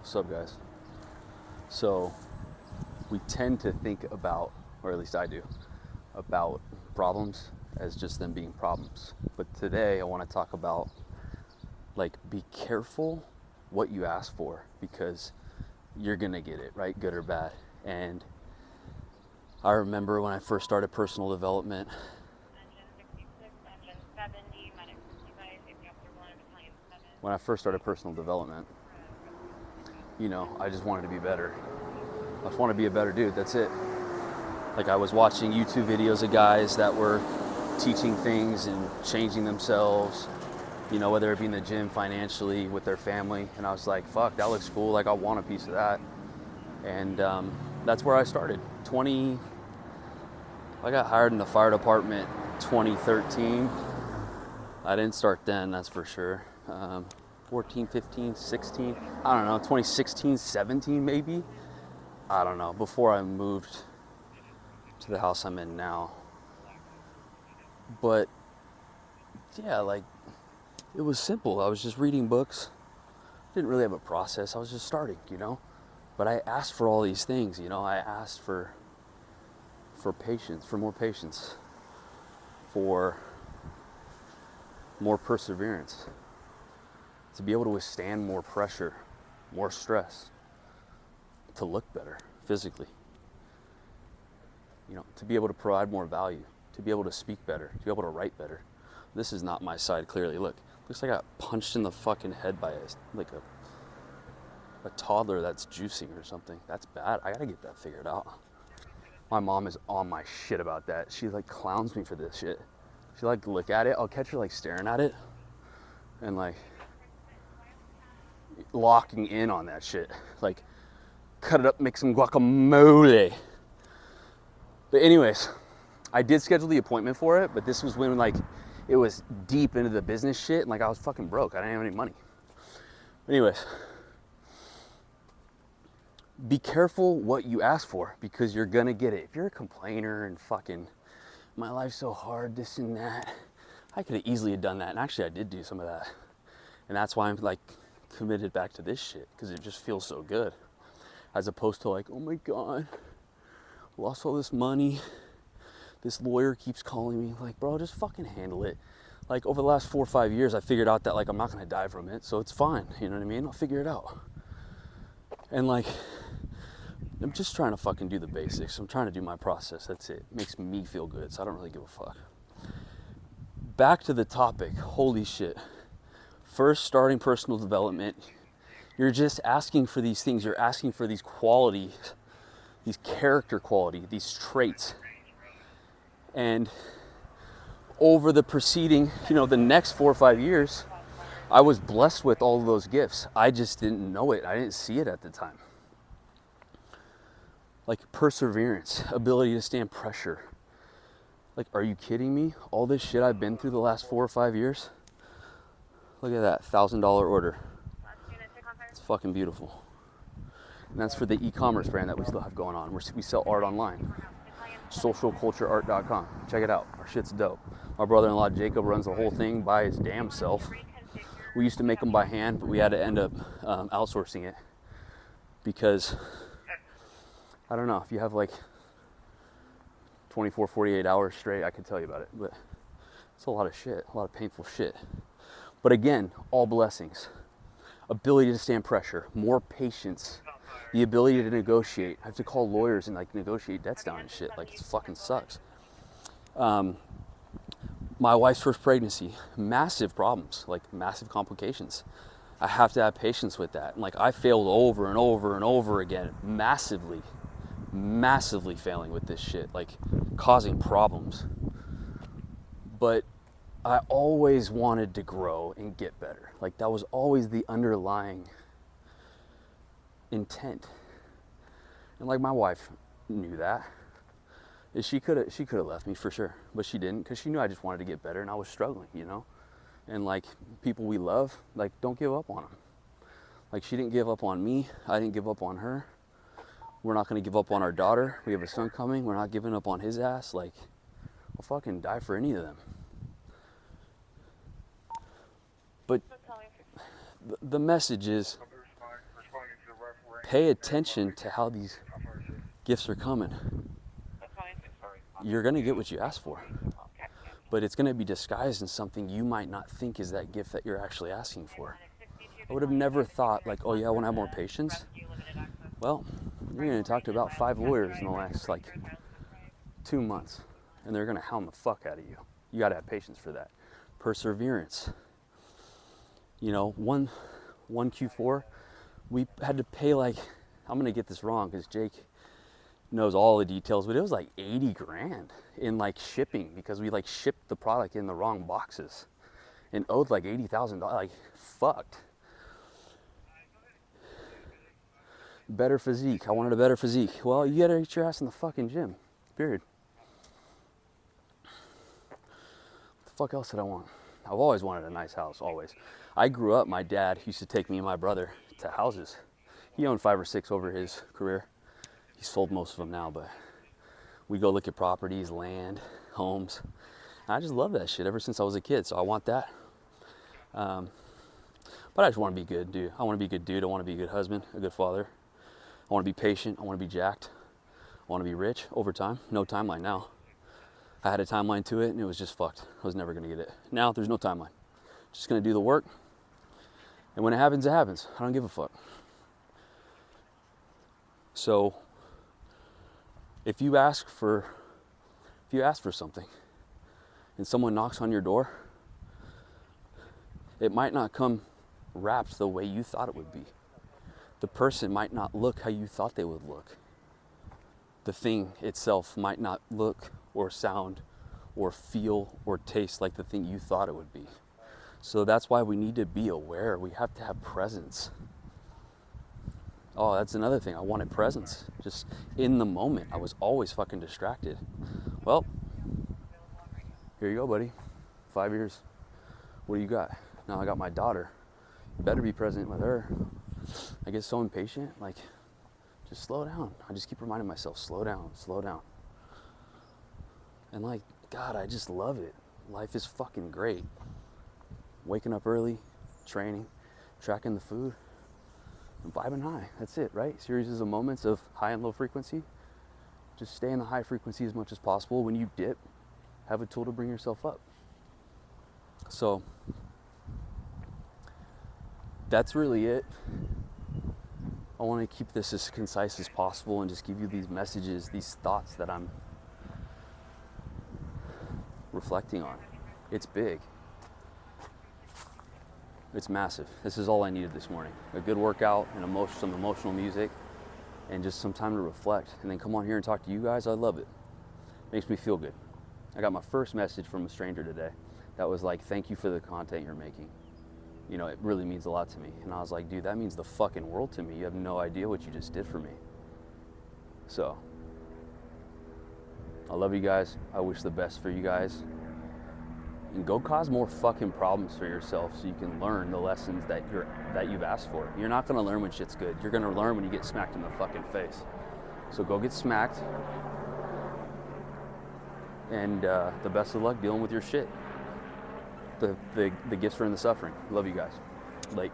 What's up, guys? So we tend to think about, or at least I do, about problems as just them being problems. But today I want to talk about, like, be careful what you ask for, because you're gonna get it, right? Good or bad. And I remember when I first started personal development, you know, I just wanted to be better. I just want to be a better dude, that's it. Like, I was watching YouTube videos of guys that were teaching things and changing themselves, you know, whether it be in the gym, financially, with their family. And I was like, fuck, that looks cool. Like, I want a piece of that. And that's where I started. I got hired in the fire department 2013. I didn't start then, that's for sure. 14, 15, 16, I don't know, 2016, 17 maybe. I don't know, before I moved to the house I'm in now. But yeah, like, it was simple. I was just reading books. Didn't really have a process. I was just starting, you know. But I asked for all these things, you know. I asked for patience, for more patience, for more perseverance, to be able to withstand more pressure, more stress, to look better physically, you know, to be able to provide more value, to be able to speak better, to be able to write better. This is not my side, clearly. Look, looks like I got punched in the fucking head by a toddler that's juicing or something. That's bad. I gotta get that figured out. My mom is on my shit about that. She like clowns me for this shit. She like look at it. I'll catch her like staring at it and like locking in on that shit. Like, cut it up, make some guacamole. But anyways, I did schedule the appointment for it, but this was when, like, it was deep into the business shit, and like I was fucking broke. I didn't have any money. Anyways, be careful what you ask for, because you're gonna get it. If you're a complainer and fucking, my life's so hard, this and that, I could have easily done that. And actually I did do some of that. And that's why I'm like committed back to this shit, because it just feels so good. As opposed to like, oh my God, lost all this money. This lawyer keeps calling me. Like, bro, just fucking handle it. Like, over the last 4 or 5 years, I figured out that like I'm not gonna die from it, so it's fine. You know what I mean? I'll figure it out. And like, I'm just trying to fucking do the basics. I'm trying to do my process. That's it. It makes me feel good, so I don't really give a fuck. Back to the topic. Holy shit. First, starting personal development, you're just asking for these things. You're asking for these qualities, these character qualities, these traits. And over the preceding, you know, the next 4 or 5 years, I was blessed with all of those gifts. I just didn't know it. I didn't see it at the time. Like perseverance, ability to stand pressure. Like, are you kidding me? All this shit I've been through the last 4 or 5 years. Look at that, $1,000 order. It's fucking beautiful. And that's for the e-commerce brand that we still have going on. We sell art online. Socialcultureart.com. Check it out. Our shit's dope. My brother-in-law Jacob runs the whole thing by his damn self. We used to make them by hand, but we had to end up outsourcing it, because I don't know, if you have like 24, 48 hours straight, I could tell you about it, but it's a lot of shit, a lot of painful shit. But again, all blessings. Ability to stand pressure, more patience, the ability to negotiate. I have to call lawyers and like negotiate debts down and shit. Like, it fucking sucks. My wife's first pregnancy, massive problems, like massive complications. I have to have patience with that. And like, I failed over and over and over again, massively failing with this shit, like causing problems. But I always wanted to grow and get better. Like, that was always the underlying intent. And like, my wife knew that. She could have left me for sure, but she didn't, because she knew I just wanted to get better and I was struggling, you know. And like, people we love, like, don't give up on them. Like, she didn't give up on me. I didn't give up on her. We're not going to give up on our daughter. We have a son coming. We're not giving up on his ass. Like, I'll fucking die for any of them. But the message is, pay attention to how these gifts are coming. You're gonna get what you ask for, but it's gonna be disguised in something you might not think is that gift that you're actually asking for. I would have never thought like, oh yeah, I wanna have more patience. Well, you're gonna talk to about 5 lawyers in the last like 2 months, and they're gonna hound the fuck out of you. You gotta have patience for that. Perseverance. You know, one Q4, we had to pay like, I'm gonna get this wrong because Jake knows all the details, but it was like 80 grand in like shipping because we like shipped the product in the wrong boxes and owed like $80,000. Like, fucked. Better physique. I wanted a better physique. Well, you gotta get your ass in the fucking gym. Period. What the fuck else did I want? I've always wanted a nice house, always. I grew up, my dad used to take me and my brother to houses. He owned 5 or 6 over his career. He sold most of them now, but we go look at properties, land, homes. And I just love that shit ever since I was a kid, so I want that. But I just want to be good, dude. I want to be a good dude. I want to be a good husband, a good father. I want to be patient. I want to be jacked. I want to be rich over time. No timeline now. I had a timeline to it and it was just fucked. I was never going to get it. Now there's no timeline. Just going to do the work. And when it happens, it happens. I don't give a fuck. So if you ask for something and someone knocks on your door, it might not come wrapped the way you thought it would be. The person might not look how you thought they would look. The thing itself might not look or sound or feel or taste like the thing you thought it would be. So that's why we need to be aware. We have to have presence. Oh, that's another thing. I wanted presence. Just in the moment. I was always fucking distracted. Well, here you go, buddy. 5 years. What do you got? Now I got my daughter. You better be present with her. I get so impatient. Like, just slow down. I just keep reminding myself, slow down, slow down. And like, God, I just love it. Life is fucking great. Waking up early, training, tracking the food, and vibing high. That's it, right? Series of moments of high and low frequency. Just stay in the high frequency as much as possible. When you dip, have a tool to bring yourself up. So that's really it. I want to keep this as concise as possible and just give you these messages, these thoughts that I'm reflecting on. It's big. It's massive. This is all I needed this morning. A good workout and some emotional music and just some time to reflect and then come on here and talk to you guys. I love it. Makes me feel good. I got my first message from a stranger today that was like, thank you for the content you're making. You know, it really means a lot to me. And I was like, dude, that means the fucking world to me. You have no idea what you just did for me. So, I love you guys. I wish the best for you guys. And go cause more fucking problems for yourself so you can learn the lessons that you've asked for. You're not gonna learn when shit's good. You're gonna learn when you get smacked in the fucking face. So go get smacked. And the best of luck dealing with your shit. The gifts are in the suffering. Love you guys. Late.